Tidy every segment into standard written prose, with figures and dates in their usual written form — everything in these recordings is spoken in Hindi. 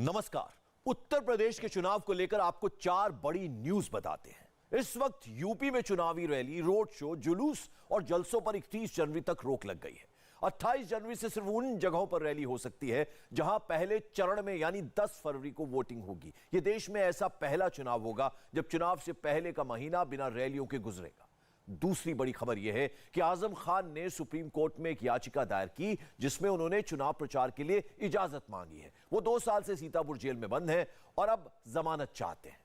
नमस्कार। उत्तर प्रदेश के चुनाव को लेकर आपको 4 बड़ी न्यूज बताते हैं। इस वक्त यूपी में चुनावी रैली, रोड शो, जुलूस और जलसों पर 31 जनवरी तक रोक लग गई है। 28 जनवरी से सिर्फ उन जगहों पर रैली हो सकती है जहां पहले चरण में यानी 10 फरवरी को वोटिंग होगी। यह देश में ऐसा पहला चुनाव होगा जब चुनाव से पहले का महीना बिना रैलियों के गुजरेगा। दूसरी बड़ी खबर यह है कि आजम खान ने सुप्रीम कोर्ट में एक याचिका दायर की जिसमें उन्होंने चुनाव प्रचार के लिए इजाजत मांगी है। वो 2 साल से सीतापुर जेल में बंद हैं और अब जमानत चाहते हैं।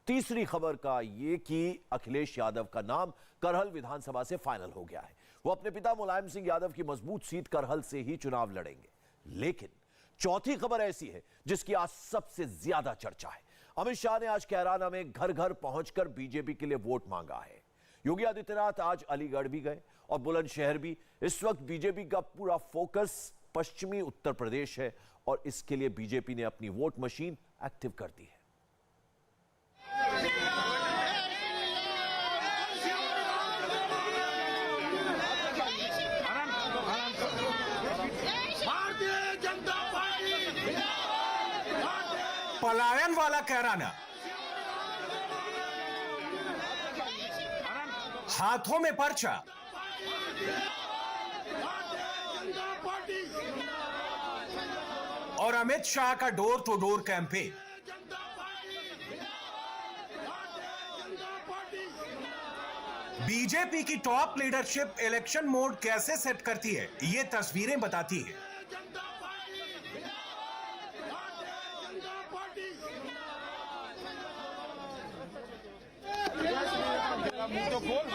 तीसरी खबर का यह कि अखिलेश यादव का नाम करहल विधानसभा से फाइनल हो गया है। वो अपने पिता मुलायम सिंह यादव की मजबूत सीट करहल से ही चुनाव लड़ेंगे। लेकिन चौथी खबर ऐसी है जिसकी आज सबसे ज्यादा चर्चा है। अमित शाह ने आज कैराना में घर घर पहुंचकर बीजेपी के लिए वोट मांगा है। योगी आदित्यनाथ आज अलीगढ़ भी गए और बुलंदशहर भी। इस वक्त बीजेपी का पूरा फोकस पश्चिमी उत्तर प्रदेश है और इसके लिए बीजेपी ने अपनी वोट मशीन एक्टिव कर दी है। भारतीय जनता पार्टी पलायन वाला कैराना, हाथों में पर्चा, और अमित शाह का door to door campaign. BJP की टॉप लीडरशिप इलेक्शन मोड कैसे सेट करती है, ये तस्वीरें बताती है। तो खोल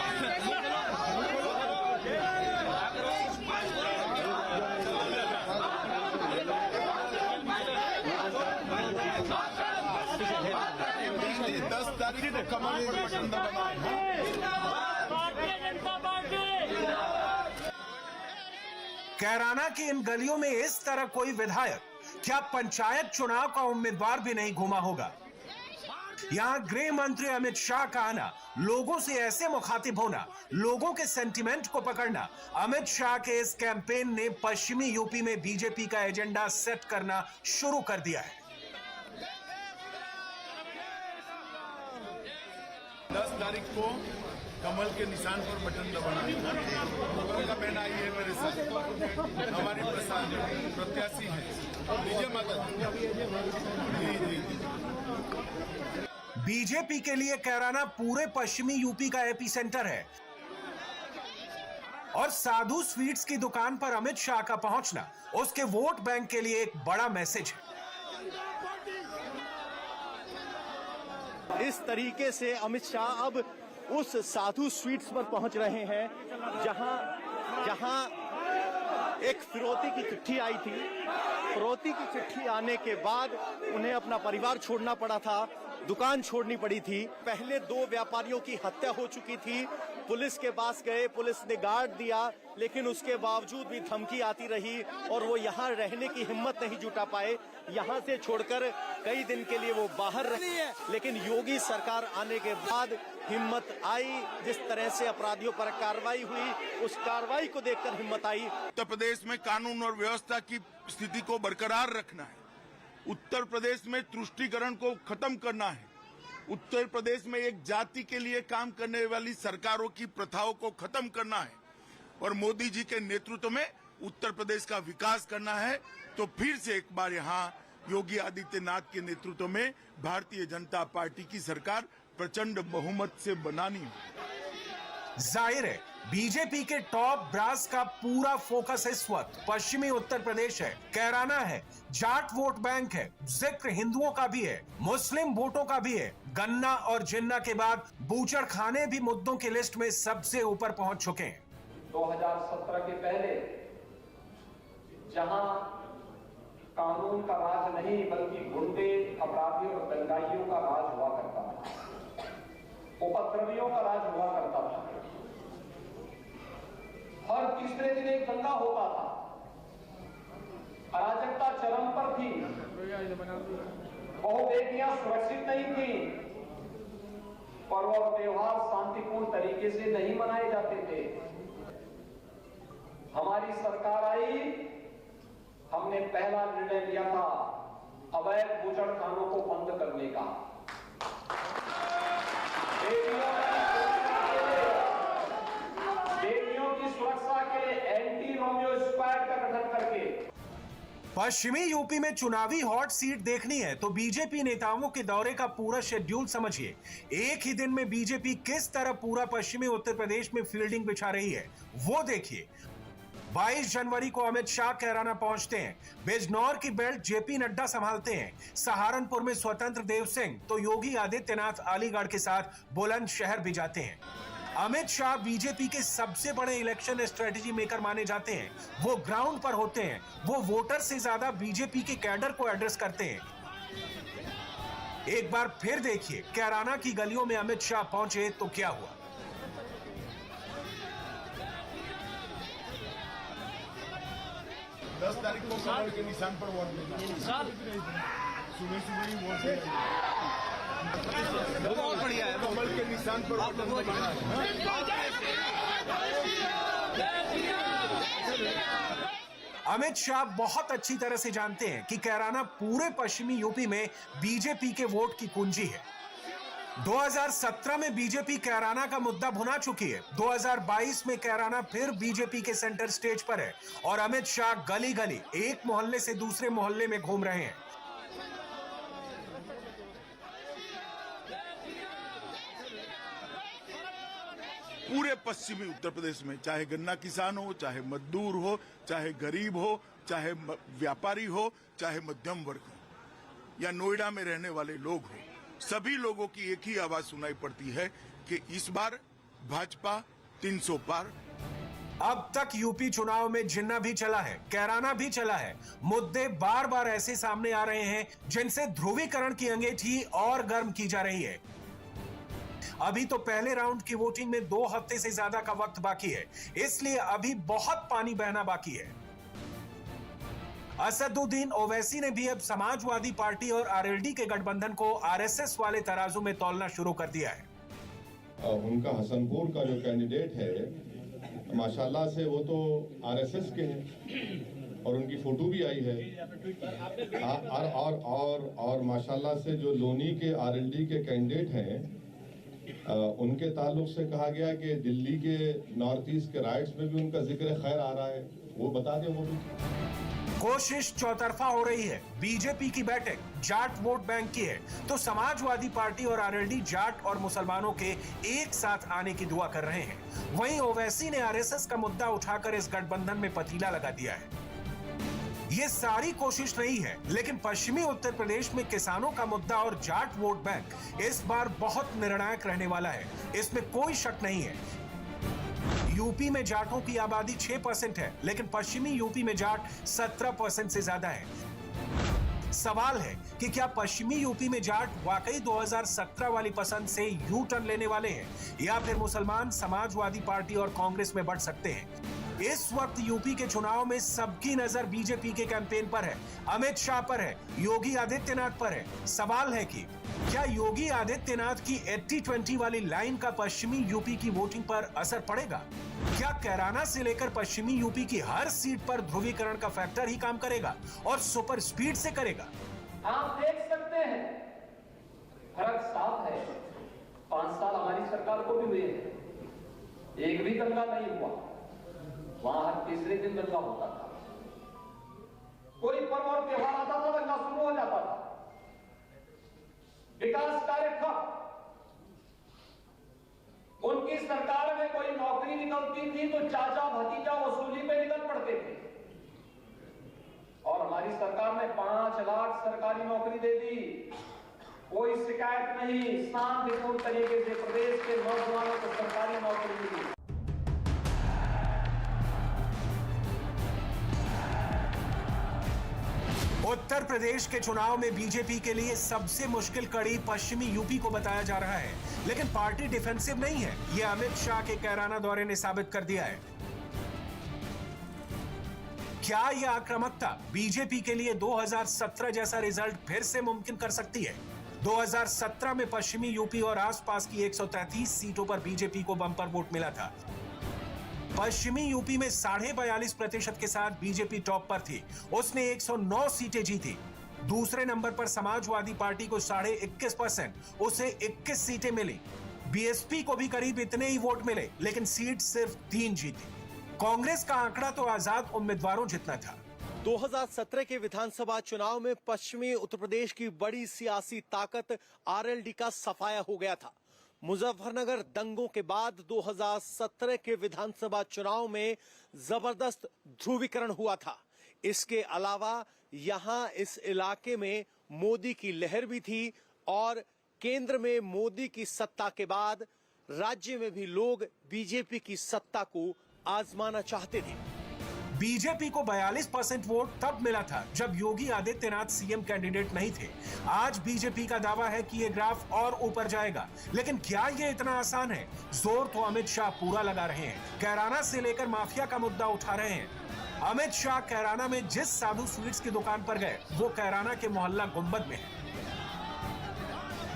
दस तारीख को कमल पर बटन दबाना। कैराना की इन गलियों में इस तरह कोई विधायक क्या पंचायत चुनाव का उम्मीदवार भी नहीं घूमा होगा। यहां गृह मंत्री अमित शाह का आना, लोगों से ऐसे मुखातिब होना, लोगों के सेंटिमेंट को पकड़ना, अमित शाह के इस कैंपेन ने पश्चिमी यूपी में बीजेपी का एजेंडा सेट करना शुरू कर दिया है। 10 तारीख को कमल के निशान पर बटन दबाना है। का बहन आई है मेरे साथ, हमारी प्रत्याशी है। विजय माता जी। बीजेपी के लिए कैराना पूरे पश्चिमी यूपी का एपी सेंटर है और साधु स्वीट्स की दुकान पर अमित शाह का पहुंचना उसके वोट बैंक के लिए एक बड़ा मैसेज है। इस तरीके से अमित शाह अब उस साधु स्वीट्स पर पहुंच रहे हैं जहां एक फिरौती की चिट्ठी आई थी। फिरौती की चिट्ठी आने के बाद उन्हें अपना परिवार छोड़ना पड़ा था, दुकान छोड़नी पड़ी थी। पहले 2 व्यापारियों की हत्या हो चुकी थी। पुलिस के पास गए, पुलिस ने गार्ड दिया, लेकिन उसके बावजूद भी धमकी आती रही और वो यहाँ रहने की हिम्मत नहीं जुटा पाए। यहाँ से छोड़कर कई दिन के लिए वो बाहर रहे, लेकिन योगी सरकार आने के बाद हिम्मत आई। जिस तरह से अपराधियों पर कार्रवाई हुई, उस कार्रवाई को देखकर हिम्मत आई। उत्तर प्रदेश में कानून और व्यवस्था की स्थिति को बरकरार रखना है। उत्तर प्रदेश में तुष्टीकरण को खत्म करना है। उत्तर प्रदेश में एक जाति के लिए काम करने वाली सरकारों की प्रथाओं को खत्म करना है और मोदी जी के नेतृत्व में उत्तर प्रदेश का विकास करना है। तो फिर से एक बार यहाँ योगी आदित्यनाथ के नेतृत्व में भारतीय जनता पार्टी की सरकार प्रचंड बहुमत से बनानी है। जाहिर है बीजेपी के टॉप ब्रास का पूरा फोकस इस वक्त पश्चिमी उत्तर प्रदेश है। कैराना है, जाट वोट बैंक है, जिक्र हिंदुओं का भी है, मुस्लिम वोटों का भी है। गन्ना और जिन्ना के बाद बूचड़ खाने भी मुद्दों की लिस्ट में सबसे ऊपर पहुंच चुके हैं। 2017 के पहले जहां कानून का राज नहीं बल्कि गुंडे, अपराधियों और दंगाइयों का राज हुआ करता था, उपद्रवियों का राज हुआ करता था। हर तीसरे दिन एक दंगा होता था, अराजकता चरम पर थी, बहु बेटियां सुरक्षित नहीं थी, पर्व और त्योहार शांतिपूर्ण तरीके से नहीं मनाए जाते थे। हमारी सरकार आई, हमने पहला निर्णय लिया था अवैध बूचड़खानों को बंद करने का, बेटियों की सुरक्षा के लिए एंटी रोमियो स्क्वाड का गठन करके। पश्चिमी यूपी में चुनावी हॉट सीट देखनी है तो बीजेपी नेताओं के दौरे का पूरा शेड्यूल समझिए। एक ही दिन में बीजेपी किस तरह पूरा पश्चिमी उत्तर प्रदेश में फील्डिंग बिछा रही है वो देखिए। 22 जनवरी को अमित शाह कैराना पहुंचते हैं। बिजनौर की बेल्ट जेपी नड्डा संभालते हैं। सहारनपुर में स्वतंत्र देव सिंह तो योगी आदित्यनाथ अलीगढ़ के साथ बुलंदशहर भी जाते हैं। अमित शाह बीजेपी के सबसे बड़े इलेक्शन स्ट्रेटेजी मेकर माने जाते हैं। वो ग्राउंड पर होते हैं, वो वोटर से ज्यादा बीजेपी के कैडर को एड्रेस करते हैं। एक बार फिर देखिए कैराना की गलियों में अमित शाह पहुंचे तो क्या हुआ। 10 तारीख को कमल के निशान पर वोट देना। सुबह सुबह ही वोट देना। बहुत बढ़िया है। कमल के निशान पर वोट देना। अमित शाह बहुत अच्छी तरह से जानते हैं कि कैराना पूरे पश्चिमी यूपी में बीजेपी के वोट की कुंजी है। 2017 में बीजेपी कैराना का मुद्दा भुना चुकी है। 2022 में कैराना फिर बीजेपी के सेंटर स्टेज पर है और अमित शाह गली गली एक मोहल्ले से दूसरे मोहल्ले में घूम रहे हैं। पूरे पश्चिमी उत्तर प्रदेश में चाहे गन्ना किसान हो, चाहे मजदूर हो, चाहे गरीब हो, चाहे व्यापारी हो, चाहे मध्यम वर्ग हो या नोएडा में रहने वाले लोग हो, सभी लोगों की एक ही आवाज सुनाई पड़ती है कि इस बार भाजपा 300 पार। अब तक यूपी चुनाव में जिन्ना भी चला है, कैराना भी चला है। मुद्दे बार बार ऐसे सामने आ रहे हैं जिनसे ध्रुवीकरण की अंगीठी और गर्म की जा रही है। अभी तो पहले राउंड की वोटिंग में 2 हफ्ते से ज्यादा का वक्त बाकी है, इसलिए अभी बहुत पानी बहना बाकी है। असदुद्दीन ओवैसी ने भी अब समाजवादी पार्टी और आरएलडी के गठबंधन को आरएसएस वाले तराजू में तौलना शुरू कर दिया है। उनका हसनपुर का जो कैंडिडेट है माशाल्लाह से वो तो आरएसएस के हैं और उनकी फोटो भी आई है। और माशाल्लाह से जो लोनी के आरएलडी के कैंडिडेट हैं उनके ताल्लुक से कहा गया कि दिल्ली के नॉर्थ ईस्ट के राइट्स में भी उनका जिक्र खैर आ रहा है, वो बता दें वो भी। कोशिश चौतरफा हो रही है। बीजेपी की बैठक जाट वोट बैंक की है तो समाजवादी पार्टी और आरएलडी जाट और मुसलमानों के एक साथ आने की दुआ कर रहे हैं। वहीं ओवैसी ने आरएसएस का मुद्दा उठाकर इस गठबंधन में पतीला लगा दिया है। ये सारी कोशिश नहीं है, लेकिन पश्चिमी उत्तर प्रदेश में किसानों का मुद्दा और जाट वोट बैंक इस बार बहुत निर्णायक रहने वाला है, इसमें कोई शक नहीं है। यूपी में जाटों की आबादी 6% है, लेकिन पश्चिमी यूपी में जाट 17% से ज्यादा है। सवाल है कि क्या पश्चिमी यूपी में जाट वाकई 2017 वाली पसंद से यू टर्न लेने वाले हैं या फिर मुसलमान समाजवादी पार्टी और कांग्रेस में बढ़ सकते हैं। इस वक्त यूपी के चुनाव में सबकी नजर बीजेपी के कैंपेन पर है, अमित शाह पर है, योगी आदित्यनाथ पर है। सवाल है कि क्या योगी आदित्यनाथ की 80-20 वाली लाइन का पश्चिमी यूपी की वोटिंग पर असर पड़ेगा? क्या कैराना से लेकर पश्चिमी यूपी की हर सीट पर ध्रुवीकरण का फैक्टर ही काम करेगा और सुपर स्पीड से करेगा? आप देख सकते हैं फर्क साफ है। 5 साल हमारी सरकार को भी हुए हैं, एक भी दंगा नहीं हुआ। वहां हर तीसरे दिन दंगा होता था, कोई पर्व और त्योहार आता था दंगा शुरू हो जाता था, विकास कार्य ठप। उनकी सरकार में कोई नौकरी निकलती थी तो चाचा भतीजा वसूली पे निकल पड़ते थे और हमारी सरकार ने 5 लाख सरकारी नौकरी दे दी। कोई शिकायत नहीं, शांतिपूर्ण तरीके से प्रदेश के नौजवानों को सरकारी नौकरी मिली। उत्तर प्रदेश के चुनाव में बीजेपी के लिए सबसे मुश्किल कड़ी पश्चिमी यूपी को बताया जा रहा है, लेकिन पार्टी डिफेंसिव नहीं है, यह अमित शाह के कैराना दौरे ने साबित कर दिया है। क्या यह आक्रामकता बीजेपी के लिए 2017 जैसा रिजल्ट फिर से मुमकिन कर सकती है? 2017 में पश्चिमी यूपी और आसपास की 133 सीटों पर बीजेपी को बम्पर वोट मिला था। पश्चिमी यूपी में 42.5% के साथ बीजेपी टॉप पर थी, उसने 109 सीटें जीती। दूसरे नंबर पर समाजवादी पार्टी को 21.5%, उसे 21 सीटें मिली। बीएसपी को भी करीब इतने ही वोट मिले, लेकिन सीट सिर्फ 3 जीती। कांग्रेस का आंकड़ा तो आजाद उम्मीदवारों जितना था। 2017 के विधानसभा चुनाव में पश्चिमी उत्तर प्रदेश की बड़ी सियासी ताकत आरएलडी का सफाया हो गया था। मुजफ्फरनगर दंगों के बाद 2017 के विधानसभा चुनाव में जबरदस्त ध्रुवीकरण हुआ था। इसके अलावा यहां इस इलाके में मोदी की लहर भी थी और केंद्र में मोदी की सत्ता के बाद राज्य में भी लोग बीजेपी की सत्ता को आजमाना चाहते थे। बीजेपी को 42% वोट तब मिला था जब योगी आदित्यनाथ सीएम कैंडिडेट नहीं थे। आज बीजेपी का दावा है कि ये ग्राफ और ऊपर जाएगा, लेकिन क्या ये इतना आसान है? जोर तो अमित शाह पूरा लगा रहे हैं। कैराना से लेकर माफिया का मुद्दा उठा रहे हैं। अमित शाह कैराना में जिस साधु स्वीट्स की दुकान पर गए, वो कैराना के मोहल्ला गुंबद में है।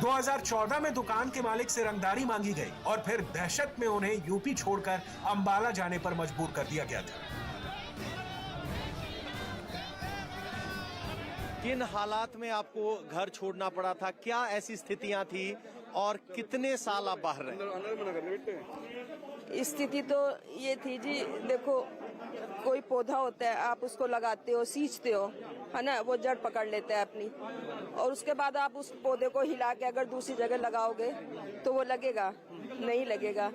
2014 में दुकान के मालिक से रंगदारी मांगी गई और फिर दहशत में उन्हें यूपी छोड़कर अंबाला जाने पर मजबूर कर दिया गया था। किन हालात में आपको घर छोड़ना पड़ा था? क्या ऐसी स्थितियां थी और कितने साल आप बाहर रहे? स्थिति तो ये थी जी, देखो कोई पौधा होता है, आप उसको लगाते हो, सींचते हो, है ना, वो जड़ पकड़ लेता है अपनी, और उसके बाद आप उस पौधे को हिला के अगर दूसरी जगह लगाओगे तो वो लगेगा नहीं लगेगा।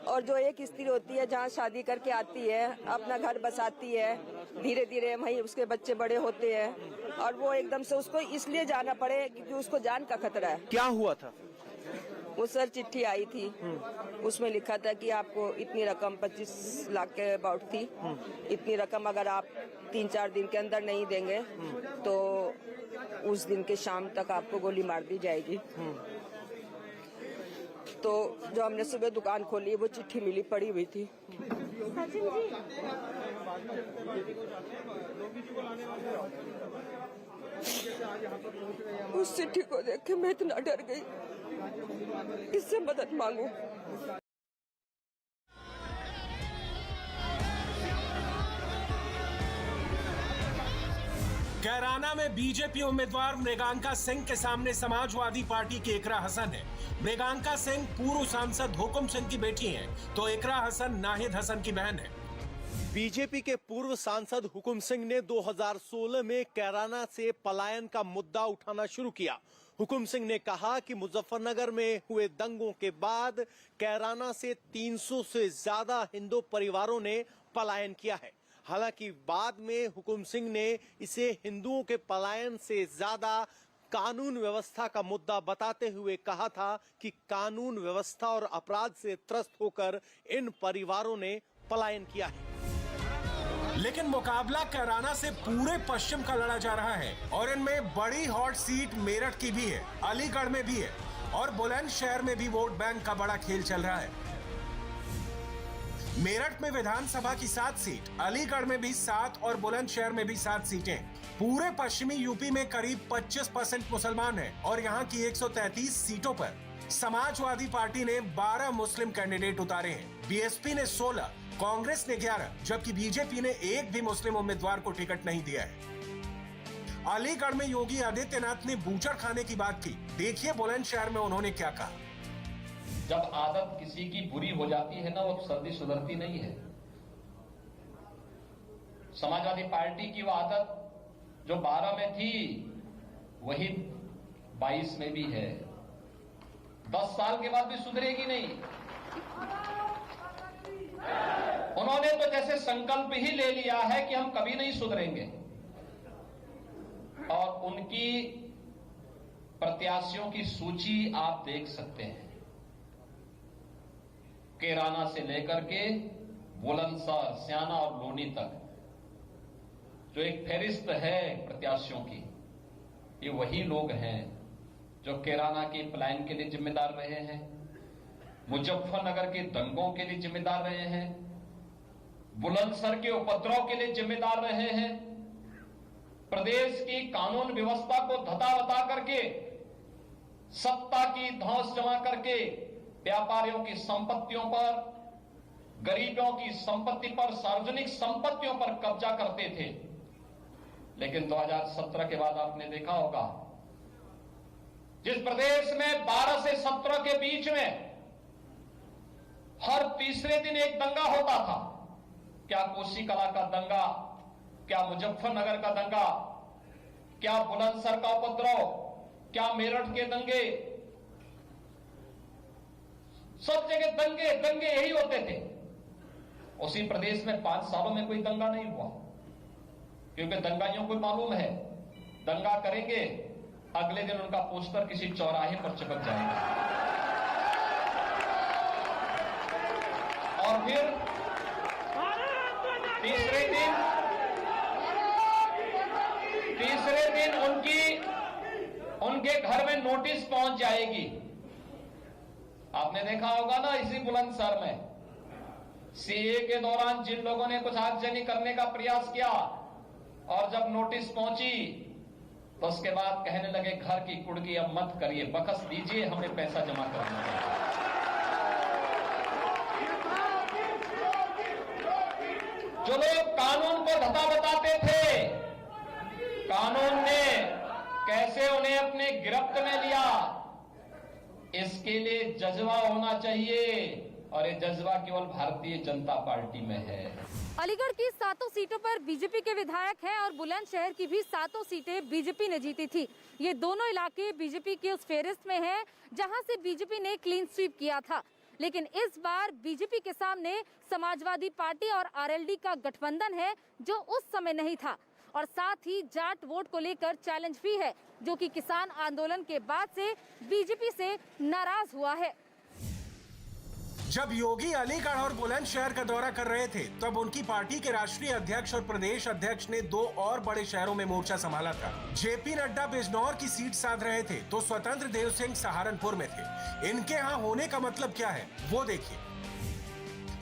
और जो एक स्त्री होती है जहाँ शादी करके आती है, अपना घर बसाती है, धीरे धीरे वहीं उसके बच्चे बड़े होते हैं और वो एकदम से उसको इसलिए जाना पड़े क्योंकि उसको जान का खतरा है। क्या हुआ था? वो सर चिट्ठी आई थी, उसमें लिखा था कि आपको इतनी रकम 25 लाख के अबाउट थी, इतनी रकम अगर आप 3-4 दिन के अंदर नहीं देंगे तो उस दिन के शाम तक आपको गोली मार दी जाएगी। तो जो हमने सुबह दुकान खोली वो चिट्ठी मिली पड़ी हुई थी। उस चिट्ठी को देख के मैं इतना डर गई, किससे मदद मांगू। कैराना में बीजेपी उम्मीदवार मृगांका सिंह के सामने समाजवादी पार्टी की इकरा हसन है। मृगांका सिंह पूर्व सांसद हुकुम सिंह की बेटी हैं, तो इकरा हसन नाहिद हसन की बहन है। बीजेपी के पूर्व सांसद हुकुम सिंह ने 2016 में कैराना से पलायन का मुद्दा उठाना शुरू किया। हुकुम सिंह ने कहा कि मुजफ्फरनगर में हुए दंगों के बाद कैराना से 300 से ज्यादा हिंदू परिवारों ने पलायन किया है। हालांकि बाद में हुकुम सिंह ने इसे हिंदुओं के पलायन से ज्यादा कानून व्यवस्था का मुद्दा बताते हुए कहा था कि कानून व्यवस्था और अपराध से त्रस्त होकर इन परिवारों ने पलायन किया है। लेकिन मुकाबला कैराना से पूरे पश्चिम का लड़ा जा रहा है और इनमें बड़ी हॉट सीट मेरठ की भी है, अलीगढ़ में भी है और बुलंदशहर में भी वोट बैंक का बड़ा खेल चल रहा है। मेरठ में विधानसभा की 7 सीट, अलीगढ़ में भी 7 और बुलंदशहर में भी 7 सीटें। पूरे पश्चिमी यूपी में करीब 25% मुसलमान हैं और यहाँ की 133 सीटों पर समाजवादी पार्टी ने 12 मुस्लिम कैंडिडेट उतारे हैं। बीएसपी ने 16, कांग्रेस ने 11, जबकि बीजेपी ने एक भी मुस्लिम उम्मीदवार को टिकट नहीं दिया है। अलीगढ़ में योगी आदित्यनाथ ने बूचड़ खाने की बात की। देखिए बुलंदशहर में उन्होंने क्या कहा। जब आदत किसी की बुरी हो जाती है ना, वो सर्दी सुधरती नहीं है। समाजवादी पार्टी की वो आदत जो 12 में थी वही 22 में भी है, 10 साल के बाद भी सुधरेगी नहीं। उन्होंने तो जैसे संकल्प ही ले लिया है कि हम कभी नहीं सुधरेंगे, और उनकी प्रत्याशियों की सूची आप देख सकते हैं। कैराना से लेकर के बुलंदशहर, स्याना और लोनी तक जो एक फहरिस्त है प्रत्याशियों की, ये वही लोग हैं जो कैराना के पलायन के लिए जिम्मेदार रहे हैं, मुजफ्फरनगर के दंगों के लिए जिम्मेदार रहे हैं, बुलंदशहर के उपद्रव के लिए जिम्मेदार रहे हैं, प्रदेश की कानून व्यवस्था को धता बता करके, सत्ता की धौंस जमा करके व्यापारियों की संपत्तियों पर, गरीबों की संपत्ति पर, सार्वजनिक संपत्तियों पर कब्जा करते थे। लेकिन 2017 के बाद आपने देखा होगा, जिस प्रदेश में 12 से 17 के बीच में हर तीसरे दिन एक दंगा होता था, क्या कोसी कला का दंगा, क्या मुजफ्फरनगर का दंगा, क्या बुलंदशहर का उपद्रव, क्या मेरठ के दंगे, सब जगह दंगे दंगे यही होते थे। उसी प्रदेश में 5 सालों में कोई दंगा नहीं हुआ, क्योंकि दंगाइयों को मालूम है दंगा करेंगे, अगले दिन उनका पोस्टर किसी चौराहे पर चिपक जाएगा और फिर तीसरे दिन उनके घर में नोटिस पहुंच जाएगी। आपने देखा होगा ना, इसी बुलंदशहर में सीए के दौरान जिन लोगों ने कुछ आगजनी करने का प्रयास किया और जब नोटिस पहुंची तो उसके बाद कहने लगे घर की कुड़की अब मत करिए, बकस दीजिए, हमें पैसा जमा करना है। जो लोग कानून को धता बताते थे, कानून ने कैसे उन्हें अपने गिरफ्त में लिया, इसके लिए जज्बा होना चाहिए, और ये जज्बा केवल भारतीय जनता पार्टी में है। अलीगढ़ की 7 सीटों पर बीजेपी के विधायक हैं और बुलंदशहर की भी 7 सीटें बीजेपी ने जीती थी। ये दोनों इलाके बीजेपी के उस फेहरिस्त में हैं जहां से बीजेपी ने क्लीन स्वीप किया था। लेकिन इस बार बीजेपी के सामने समाजवादी पार्टी और आरएलडी का गठबंधन है, जो उस समय नहीं था, और साथ ही जाट वोट को लेकर चैलेंज भी है, जो कि किसान आंदोलन के बाद से बीजेपी से नाराज हुआ है। जब योगी अलीगढ़ और बुलंदशहर का दौरा कर रहे थे, तब उनकी पार्टी के राष्ट्रीय अध्यक्ष और प्रदेश अध्यक्ष ने 2 और बड़े शहरों में मोर्चा संभाला था। जेपी नड्डा बिजनौर की सीट साध रहे थे, तो स्वतंत्र देव सिंह सहारनपुर में थे। इनके यहाँ होने का मतलब क्या है, वो देखिए।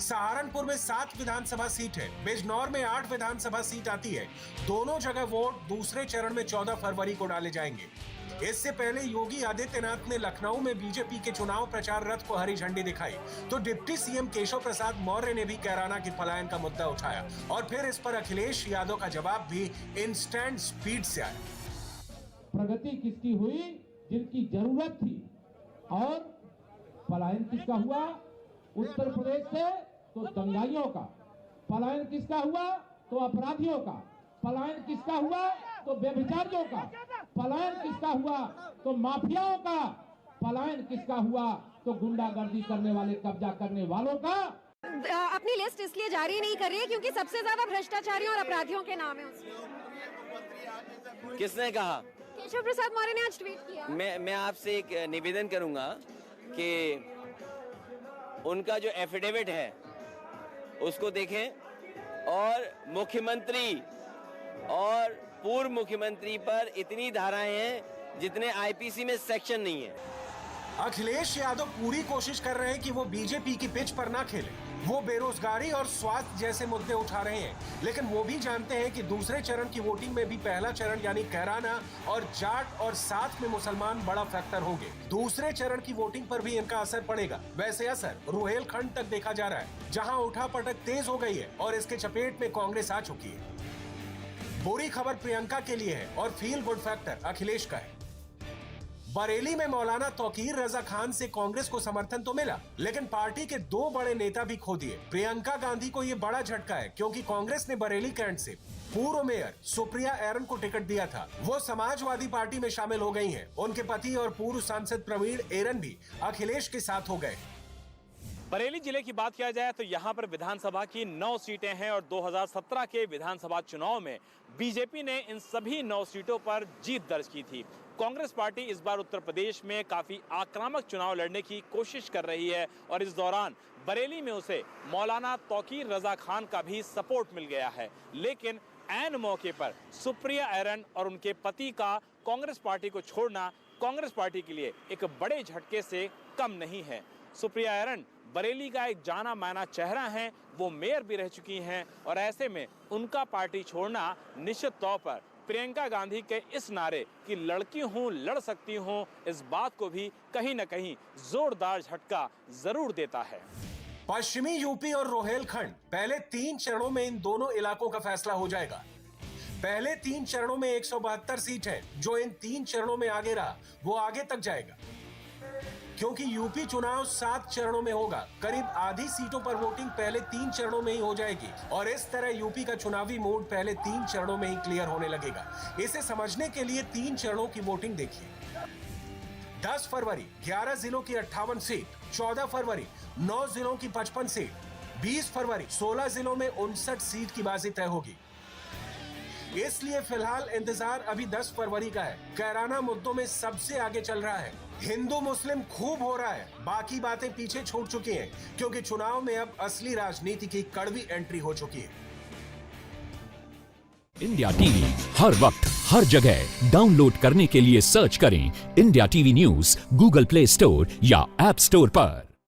सहारनपुर में 7 विधानसभा सीट है, बिजनौर में 8 विधानसभा सीट आती है। दोनों जगह वोट दूसरे चरण में 14 फरवरी को डाले जाएंगे। इससे पहले योगी आदित्यनाथ ने लखनऊ में बीजेपी के चुनाव प्रचार रथ को हरी झंडी दिखाई, तो डिप्टी सीएम केशव प्रसाद मौर्य ने भी कैराना के पलायन का मुद्दा उठाया, और फिर इस पर अखिलेश यादव का जवाब भी इंस्टेंट स्पीड से आया। प्रगति किसकी हुई, जिनकी जरूरत थी, और पलायन किसका हुआ उत्तर प्रदेश से, तो दंगाइयों का। पलायन किसका हुआ, तो अपराधियों का। पलायन किसका हुआ, तो व्यभिचारियों का। पलायन किसका हुआ, तो माफियाओं का। पलायन किसका हुआ, तो गुंडागर्दी करने वाले, कब्जा करने वालों का। अपनी लिस्ट इसलिए जारी नहीं कर रही है क्योंकि सबसे ज्यादा भ्रष्टाचारियों और अपराधियों के नाम है उसमें। किसने कहा? केशव प्रसाद मौर्य ने आज ट्वीट किया। मैं आपसे एक निवेदन करूंगा कि उनका जो एफिडेविट है उसको देखें, और मुख्यमंत्री और पूर्व मुख्यमंत्री पर इतनी धाराएं हैं जितने आईपीसी में सेक्शन नहीं है। अखिलेश यादव पूरी कोशिश कर रहे हैं कि वो बीजेपी की पिच पर ना खेले। वो बेरोजगारी और स्वास्थ्य जैसे मुद्दे उठा रहे हैं, लेकिन वो भी जानते हैं कि दूसरे चरण की वोटिंग में भी पहला चरण यानी कैराना और जाट और साथ में मुसलमान बड़ा फैक्टर होंगे। दूसरे चरण की वोटिंग पर भी इनका असर पड़ेगा। वैसे असर रुहेलखंड तक देखा जा रहा है, जहां उठापटक तेज हो गई है और इसके चपेट में कांग्रेस आ चुकी है। बुरी खबर प्रियंका के लिए है और फील गुड फैक्टर अखिलेश का है। बरेली में मौलाना तौकीर रजा खान से कांग्रेस को समर्थन तो मिला, लेकिन पार्टी के 2 बड़े नेता भी खो दिए। प्रियंका गांधी को ये बड़ा झटका है, क्योंकि कांग्रेस ने बरेली कैंट से पूर्व मेयर सुप्रिया एरन को टिकट दिया था। वो समाजवादी पार्टी में शामिल हो गई हैं। उनके पति और पूर्व सांसद प्रवीण एरन भी अखिलेश के साथ हो गए। बरेली जिले की बात किया जाए तो यहाँ पर विधानसभा की 9 सीटें हैं और 2017 के विधानसभा चुनाव में बीजेपी ने इन सभी 9 सीटों पर जीत दर्ज की थी। कांग्रेस पार्टी इस बार उत्तर प्रदेश में काफी आक्रामक चुनाव लड़ने की कोशिश कर रही है और इस दौरान बरेली में उसे मौलाना तौकीर रजा खान का भी सपोर्ट मिल गया है। लेकिन ऐन मौके पर सुप्रिया एरन और उनके पति का कांग्रेस पार्टी को छोड़ना कांग्रेस पार्टी के लिए एक बड़े झटके से कम नहीं है। सुप्रिया एरन बरेली का एक जाना माना चेहरा है, वो मेयर भी रह चुकी हैं और ऐसे में उनका पार्टी छोड़ना निश्चित तौर पर प्रियंका गांधी के इस नारे कि लड़की हूं लड़ सकती हूं, इस बात को भी कहीं न कहीं जोरदार झटका जरूर देता है। पश्चिमी यूपी और रोहेलखंड पहले 3 चरणों में इन दोनों इलाकों का फैसला हो जाएगा। पहले 3 चरणों में 172 सीट है। जो इन 3 चरणों में आगे रहा वो आगे तक जाएगा, क्योंकि यूपी चुनाव 7 चरणों में होगा। करीब आधी सीटों पर वोटिंग पहले 3 चरणों में ही हो जाएगी और इस तरह यूपी का चुनावी मोड पहले 3 चरणों में ही क्लियर होने लगेगा। इसे समझने के लिए 3 चरणों की वोटिंग देखिए। 10 फरवरी 11 जिलों की 58 सीट, 14 फरवरी 9 जिलों की 55 सीट, 20 फरवरी 16 जिलों में 59 सीट की बाजी तय होगी। इसलिए फिलहाल इंतजार अभी 10 फरवरी का है। कैराना मुद्दों में सबसे आगे चल रहा है। हिंदू मुस्लिम खूब हो रहा है, बाकी बातें पीछे छूट चुकी हैं, क्योंकि चुनाव में अब असली राजनीति की कड़वी एंट्री हो चुकी है। इंडिया टीवी हर वक्त हर जगह डाउनलोड करने के लिए सर्च करें India TV news Google play store या ऐप स्टोर पर।